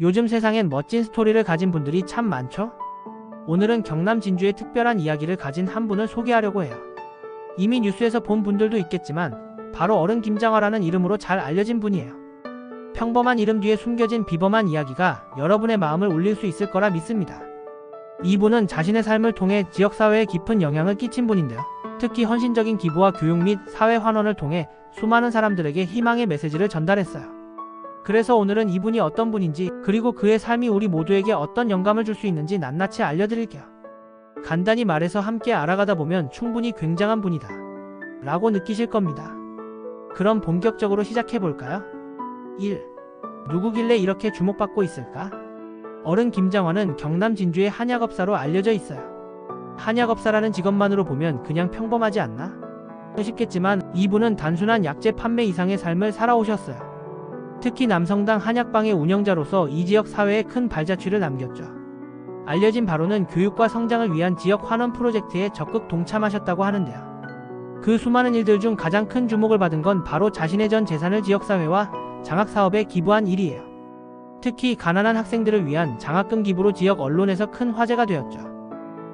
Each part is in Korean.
요즘 세상엔 멋진 스토리를 가진 분들이 참 많죠? 오늘은 경남 진주의 특별한 이야기를 가진 한 분을 소개하려고 해요. 이미 뉴스에서 본 분들도 있겠지만 바로 어른 김장화라는 이름으로 잘 알려진 분이에요. 평범한 이름 뒤에 숨겨진 비범한 이야기가 여러분의 마음을 울릴 수 있을 거라 믿습니다. 이분은 자신의 삶을 통해 지역사회에 깊은 영향을 끼친 분인데요. 특히 헌신적인 기부와 교육 및 사회 환원을 통해 수많은 사람들에게 희망의 메시지를 전달했어요. 그래서 오늘은 이분이 어떤 분인지, 그리고 그의 삶이 우리 모두에게 어떤 영감을 줄 수 있는지 낱낱이 알려드릴게요. 간단히 말해서 함께 알아가다 보면 충분히 굉장한 분이다 라고 느끼실 겁니다. 그럼 본격적으로 시작해볼까요? 1. 누구길래 이렇게 주목받고 있을까? 어른 김장화는 경남 진주의 한약업사로 알려져 있어요. 한약업사라는 직업만으로 보면 그냥 평범하지 않나? 쉽겠지만 이분은 단순한 약재 판매 이상의 삶을 살아오셨어요. 특히 남성당 한약방의 운영자로서 이 지역 사회에 큰 발자취를 남겼죠. 알려진 바로는 교육과 성장을 위한 지역 환원 프로젝트에 적극 동참하셨다고 하는데요. 그 수많은 일들 중 가장 큰 주목을 받은 건 바로 자신의 전 재산을 지역사회와 장학사업에 기부한 일이에요. 특히 가난한 학생들을 위한 장학금 기부로 지역 언론에서 큰 화제가 되었죠.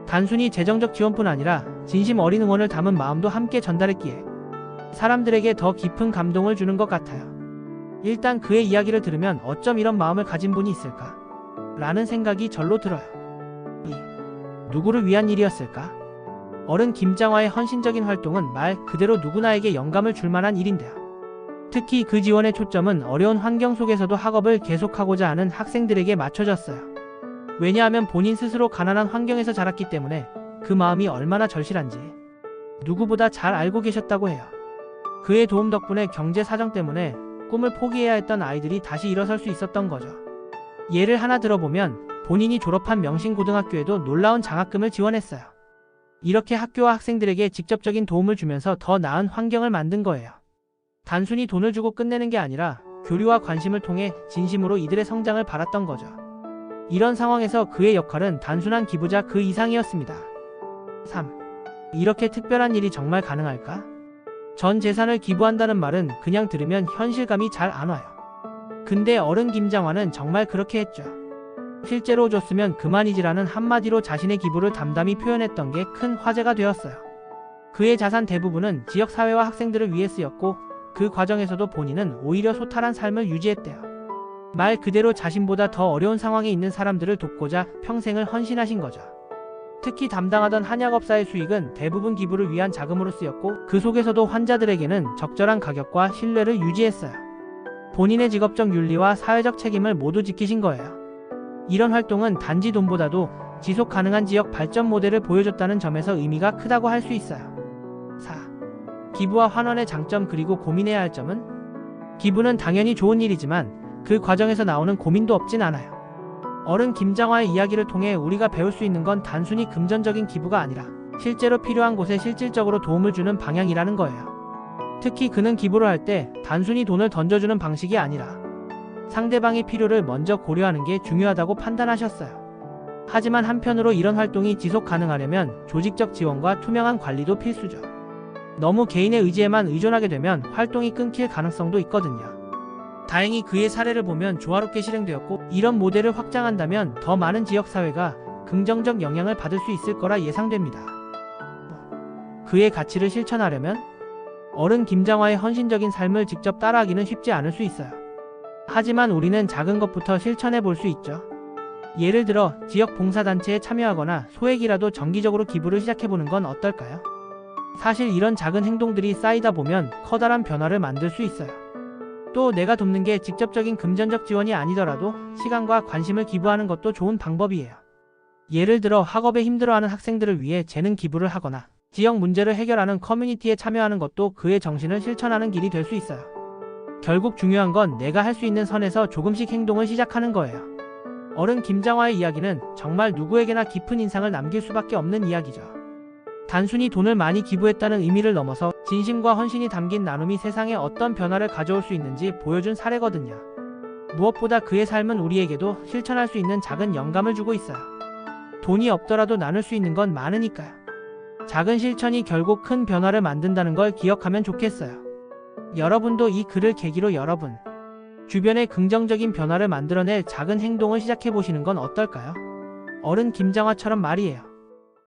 단순히 재정적 지원뿐 아니라 진심 어린 응원을 담은 마음도 함께 전달했기에 사람들에게 더 깊은 감동을 주는 것 같아요. 일단 그의 이야기를 들으면 어쩜 이런 마음을 가진 분이 있을까? 라는 생각이 절로 들어요. 2. 누구를 위한 일이었을까? 어른 김장화의 헌신적인 활동은 말 그대로 누구나에게 영감을 줄 만한 일인데요. 특히 그 지원의 초점은 어려운 환경 속에서도 학업을 계속하고자 하는 학생들에게 맞춰졌어요. 왜냐하면 본인 스스로 가난한 환경에서 자랐기 때문에 그 마음이 얼마나 절실한지 누구보다 잘 알고 계셨다고 해요. 그의 도움 덕분에 경제 사정 때문에 꿈을 포기해야 했던 아이들이 다시 일어설 수 있었던 거죠. 예를 하나 들어보면 본인이 졸업한 명신고등학교에도 놀라운 장학금을 지원했어요. 이렇게 학교와 학생들에게 직접적인 도움을 주면서 더 나은 환경을 만든 거예요. 단순히 돈을 주고 끝내는 게 아니라 교류와 관심을 통해 진심으로 이들의 성장을 바랐던 거죠. 이런 상황에서 그의 역할은 단순한 기부자 그 이상이었습니다. 3. 이렇게 특별한 일이 정말 가능할까? 전 재산을 기부한다는 말은 그냥 들으면 현실감이 잘 안 와요. 근데 어른 김장화는 정말 그렇게 했죠. 실제로 줬으면 그만이지라는 한마디로 자신의 기부를 담담히 표현했던 게 큰 화제가 되었어요. 그의 자산 대부분은 지역사회와 학생들을 위해 쓰였고 그 과정에서도 본인은 오히려 소탈한 삶을 유지했대요. 말 그대로 자신보다 더 어려운 상황에 있는 사람들을 돕고자 평생을 헌신하신 거죠. 특히 담당하던 한약업사의 수익은 대부분 기부를 위한 자금으로 쓰였고 그 속에서도 환자들에게는 적절한 가격과 신뢰를 유지했어요. 본인의 직업적 윤리와 사회적 책임을 모두 지키신 거예요. 이런 활동은 단지 돈보다도 지속 가능한 지역 발전 모델을 보여줬다는 점에서 의미가 크다고 할 수 있어요. 4. 기부와 환원의 장점 그리고 고민해야 할 점은? 기부는 당연히 좋은 일이지만 그 과정에서 나오는 고민도 없진 않아요. 어른 김장화의 이야기를 통해 우리가 배울 수 있는 건 단순히 금전적인 기부가 아니라 실제로 필요한 곳에 실질적으로 도움을 주는 방향이라는 거예요. 특히 그는 기부를 할 때 단순히 돈을 던져주는 방식이 아니라 상대방의 필요를 먼저 고려하는 게 중요하다고 판단하셨어요. 하지만 한편으로 이런 활동이 지속 가능하려면 조직적 지원과 투명한 관리도 필수죠. 너무 개인의 의지에만 의존하게 되면 활동이 끊길 가능성도 있거든요. 다행히 그의 사례를 보면 조화롭게 실행되었고 이런 모델을 확장한다면 더 많은 지역사회가 긍정적 영향을 받을 수 있을 거라 예상됩니다. 그의 가치를 실천하려면 어른 김장화의 헌신적인 삶을 직접 따라하기는 쉽지 않을 수 있어요. 하지만 우리는 작은 것부터 실천해 볼 수 있죠. 예를 들어 지역 봉사단체에 참여하거나 소액이라도 정기적으로 기부를 시작해보는 건 어떨까요? 사실 이런 작은 행동들이 쌓이다 보면 커다란 변화를 만들 수 있어요. 또 내가 돕는 게 직접적인 금전적 지원이 아니더라도 시간과 관심을 기부하는 것도 좋은 방법이에요. 예를 들어 학업에 힘들어하는 학생들을 위해 재능 기부를 하거나 지역 문제를 해결하는 커뮤니티에 참여하는 것도 그의 정신을 실천하는 길이 될 수 있어요. 결국 중요한 건 내가 할 수 있는 선에서 조금씩 행동을 시작하는 거예요. 어른 김장화의 이야기는 정말 누구에게나 깊은 인상을 남길 수밖에 없는 이야기죠. 단순히 돈을 많이 기부했다는 의미를 넘어서 진심과 헌신이 담긴 나눔이 세상에 어떤 변화를 가져올 수 있는지 보여준 사례거든요. 무엇보다 그의 삶은 우리에게도 실천할 수 있는 작은 영감을 주고 있어요. 돈이 없더라도 나눌 수 있는 건 많으니까요. 작은 실천이 결국 큰 변화를 만든다는 걸 기억하면 좋겠어요. 여러분도 이 글을 계기로 주변에 긍정적인 변화를 만들어낼 작은 행동을 시작해보시는 건 어떨까요? 어른 김장화처럼 말이에요.